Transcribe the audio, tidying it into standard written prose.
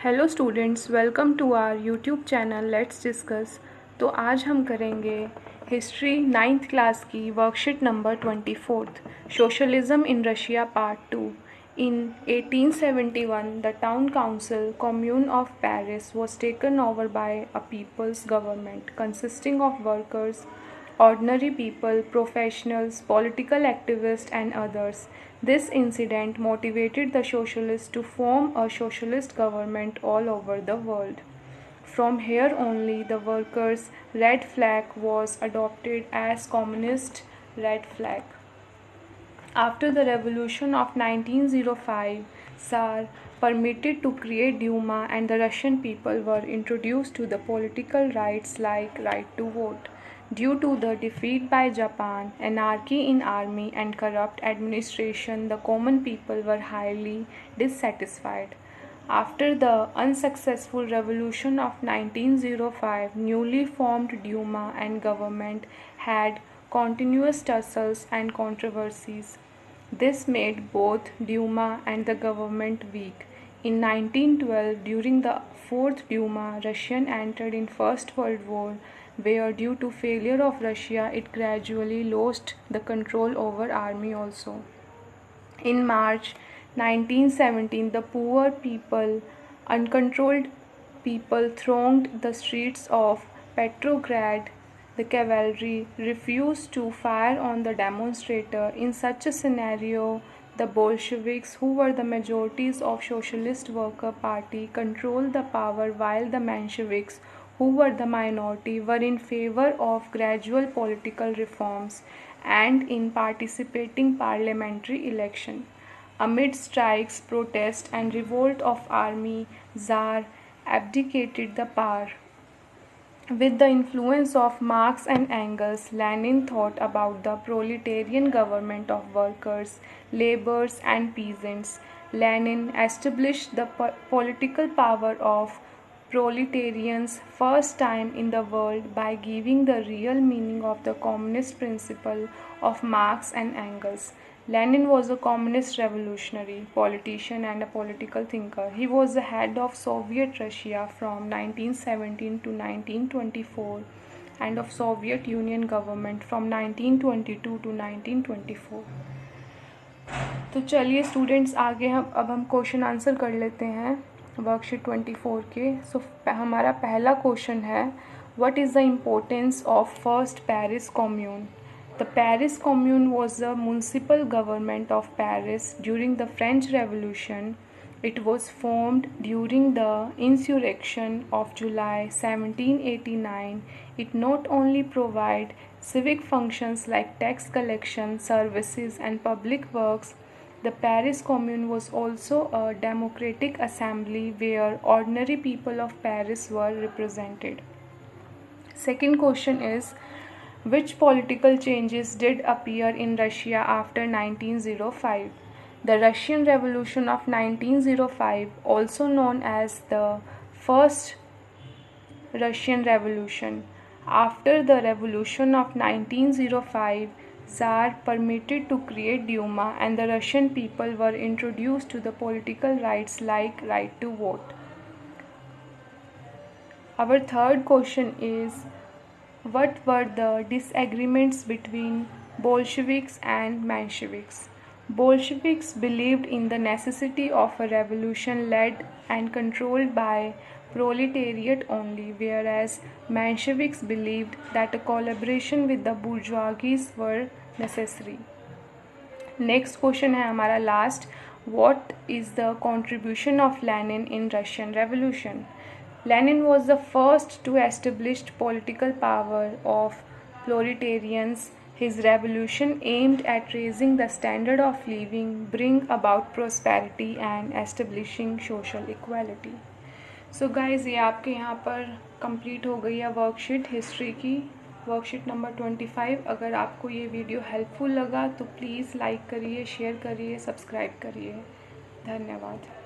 Hello students, welcome to our YouTube channel let's discuss. तो आज हम करेंगे हिस्ट्री 9th क्लास की worksheet number 24 socialism in Russia part 2। In 1871 the town council commune of Paris was taken over by a people's government consisting of workers, ordinary people, professionals, political activists, and others. This incident motivated the socialists to form a socialist government all over the world. From here only, the workers' red flag was adopted as communist red flag. After the revolution of 1905, Tsar permitted to create Duma and the Russian people were introduced to the political rights like right to vote. Due to the defeat by Japan, anarchy in army and corrupt administration, the common people were highly dissatisfied. After the unsuccessful revolution of 1905, newly formed Duma and government had continuous tussles and controversies. This made both Duma and the government weak. In 1912, during the Fourth Duma, Russia entered in First World War, where due to failure of Russia, it gradually lost the control over army also. In March 1917, the poor people, uncontrolled people thronged the streets of Petrograd. The cavalry refused to fire on the demonstrator. In such a scenario, the Bolsheviks, who were the majorities of Socialist Worker Party, controlled the power, while the Mensheviks, who were the minority, were in favor of gradual political reforms and in participating parliamentary election. Amid strikes, protest, and revolt of army, Tsar abdicated the power. With the influence of Marx and Engels, Lenin thought about the proletarian government of workers, laborers, and peasants. Lenin established the political power of proletarians first time in the world by giving the real meaning of the communist principle of Marx and Engels. Lenin was a communist revolutionary, politician, and a political thinker. He was the head of Soviet Russia from 1917 to 1924 and of Soviet Union government from 1922 to 1924. तो चलिए students, आगे हम question answer कर लेते हैं worksheet 24 के। हमारा पहला क्वेश्चन है, what is the importance of first Paris commune? The Paris Commune was the municipal government of Paris during the French Revolution. It was formed during the insurrection of July 1789. It not only provided civic functions like tax collection, services, and public works. The Paris Commune was also a democratic assembly where ordinary people of Paris were represented. Second question is, which political changes did appear in Russia after 1905? The Russian Revolution of 1905, also known as the First Russian Revolution. After the revolution of 1905, Tsar permitted to create Duma and the Russian people were introduced to the political rights like right to vote. Our third question is, what were the disagreements between Bolsheviks and Mensheviks? Bolsheviks believed in the necessity of a revolution led and controlled by proletariat only, whereas Mensheviks believed that a collaboration with the bourgeoisie were necessary. Next question है हमारा last, what is the contribution of Lenin in Russian Revolution? Lenin was the first to establish political power of proletarians. His revolution aimed at raising the standard of living, bring about prosperity and establishing social equality. So guys, ये आपके यहाँ पर complete हो गई है worksheet history की, worksheet number 25। अगर आपको ये वीडियो हेल्पफुल लगा तो प्लीज़ लाइक करिए, शेयर करिए, सब्सक्राइब करिए। धन्यवाद।